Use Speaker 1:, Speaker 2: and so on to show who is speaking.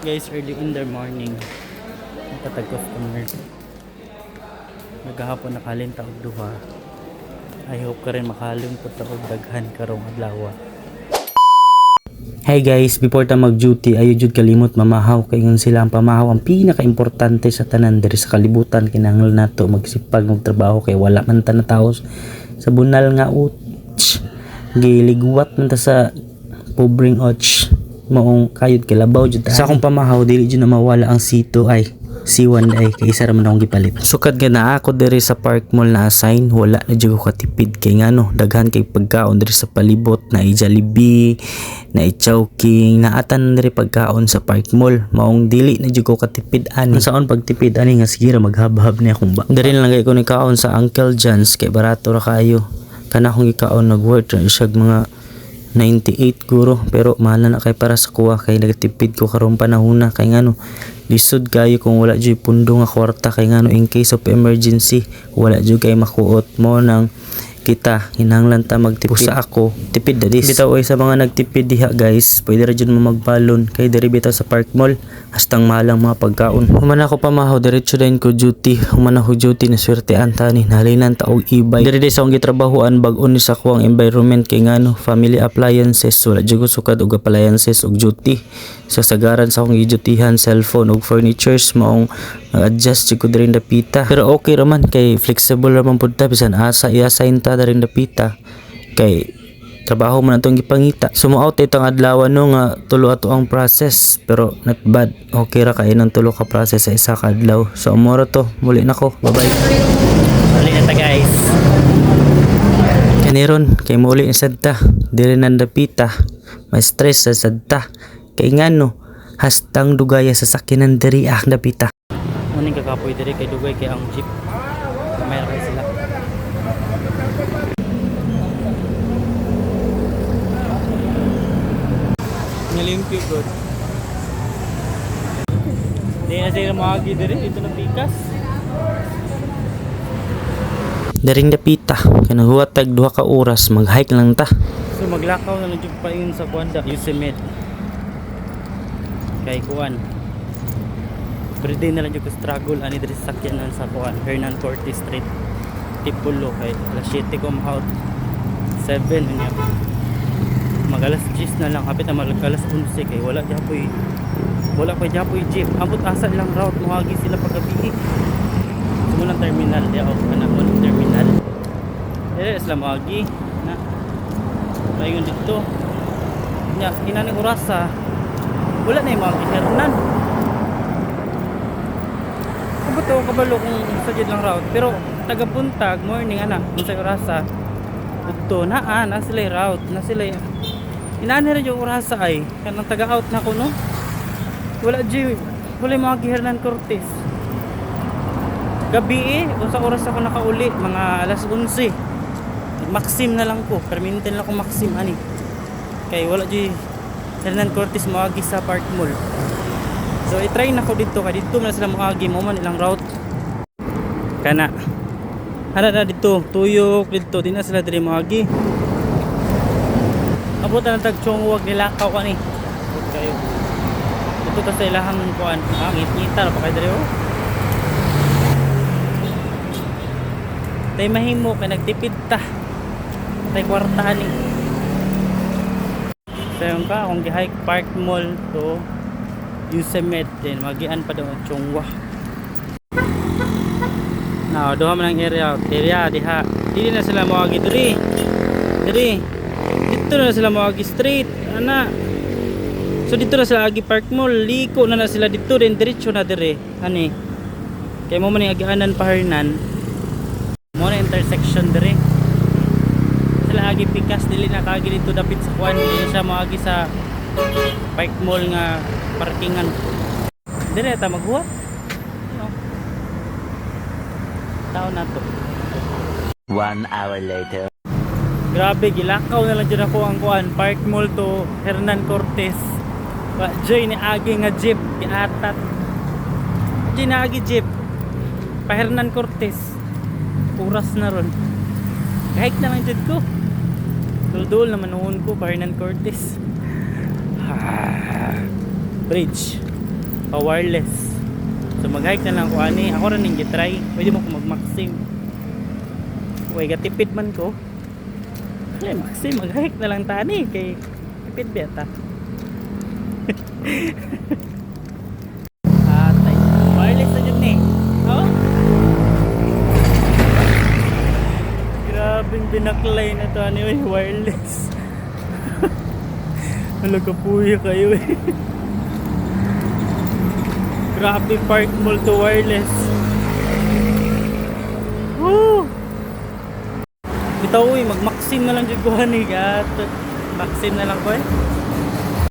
Speaker 1: Guys, early in the morning katag customer naghahapon nakalin ta og duha. I hope ka rin makalin po ta og daghan karong adlaw. Hey guys, before ta mag-duty ayo jud kalimot mamahaw kay ngon sila ang pamahaw ang pinaka-importante sa tanan diri sa kalibutan. Kinahanglan nato magsipag magtrabaho kay wala man ta nataos sa bunal nga giligwat man ta sa pobreng maong kayod kay labaw jud sa akong pamahaw dili jud na mawala ang C2 ay C1 ay kay isa ra man akong gipalit. Sukad nga naa ako diri sa Park Mall na assign, wala na jud ko katipid kay ngano daghan kay pagkaon diri sa palibot na Jollibee, na Chowking, naatan diri pagkaon sa Park Mall. Maong dili na jud ko katipid ani. Saon pagtipid ani nga sige ra maghab-hab ni akong ba. Diri lang kay ko ni kaon sa Uncle John's kay barato ra kaayo. Kana akong gikaon nag-work ra siya mga 98 guro pero mahal na kay para sa kuha kay nagatipid ko karon panahon na kay ngano lisod kayo kung wala jud pundo nga kwarta kay ngano in case of emergency wala jud kay makuot mo nang kita hinanglan ta magtipid sa ako tipid dadis bitaw oy sa mga nagtipid diha guys pwede ra jud mo magbalon kay diri bitaw sa Park Mall hastang mahalang mga pagkaon. Human ako pamahaw diretso din ko duty human ako duty na swertean tani nahalinan ta og e-bike diri sa akong gitrabahoan bag-on ni sa kuang environment kay ngano family appliances wala jud ko sukad og appliances og duty sa sagaran sa akong gidutihan cellphone og furnitures maong adjust jud ko diri dapita pero okay ra man kay flexible ra man pud ta bisan asa i-assign ta diri dapita kay trabaho man atong gipangita. Sumuot itong adlaw no nga tulo ato ang process pero not bad. Okay ra kay nang tulo ka process sa isa ka adlaw. So amora to, muli nako. Bye-bye. Muli na ta guys. Kaniron kay muli sad ta. Diri nang dapita. May stress sa sad ta. Kay ngano hastang dugaya sa sakyanan diri dapita. Muning kakapoy diri kay dugay kay ang jeep. Kamera kay sila. Limpyo good. Di na sila mahagi dito na pikas. Daring dapita, kanahuwat tag 2 ka oras, mag-hike lang ta. So maglakaw na lang pa yun sa Kuanda, Yosemite. Kay Kuan. Everyday na lang yung struggle, ani diri sakyanan sa Kuan, Hernan Cortes Street. Tipulo kay alas 7 ko mahaut. 7 niya. Magalas 10 na lang kapit na magalas 11 kay wala japoy jeep abot asa lang route mohagi sila paggabi simulang terminal di ako panahon terminal sila mohagi na paingon dito nya kinaning orasa wala na yung mga gihernan abot ako kabalo kung sajid lang route pero tagabuntag morning ana kung sa orasa udto na sila route na sila inani rin yung orasa ay kanang taga-out na ko no wala yung mga Hernan Cortes gabi kung sa oras ako nakauli mga alas 11 Maxim na lang ko permintin lang ko Maxim ani kay wala Hernan Cortes maagi sa Park Mall so i-try na ko dito kay dito na sila maagi mo man ilang route kana na dito tuyok dito di na sila diri maagi abot na tagchong nilakaw ka ni kayo ito kasi ilahang kuan ngit-ngita pa kayo dali tay mahimo kay nagtipid ta tay kwartahan ni sayon ka kung gi-hike Park Mall to Yosemite din magian pa daw ang Chongwa now doha man ang area diha dili na sila mawagi diri dito na sila mawagi street ana so dito na sila agi Park Mall liko na sila dito din diretso na dire ani kay mo man agianan pa Hernan mo na intersection dire sila agi pikas dili na kaagi dito dapit sa kuan dili siya mawagi sa Park Mall nga parkingan dire ta maghuwat no tao na to
Speaker 2: 1 hour later.
Speaker 1: Grabe, gilakaw na lang dyan ako ang kuan Park Mall to Hernan Cortes. Joy ni agi nga jeep giatat. Joy na agi jeep pa Hernan Cortes. Oras na ron. Kahit naman dyan ko. Dul-dul naman noon ko pa Hernan Cortes. Bridge. pa wireless. So mag-hike na lang ko ani. Ako rin yung try. Pwede mo ko mag-maxim. Uy, gatipid man ko. Kaya maxim, mag-hike na lang tani. Kay tipid beta. Atay. Wireless na dyan eh. Oh? Grabing binaklay na to. Ano yung wireless? Malagapuya kayo eh. Grabe park mall to wireless. Woo! Bitaw uy, mag-maxim na lang dyan ko hani. Maxim na lang ko eh.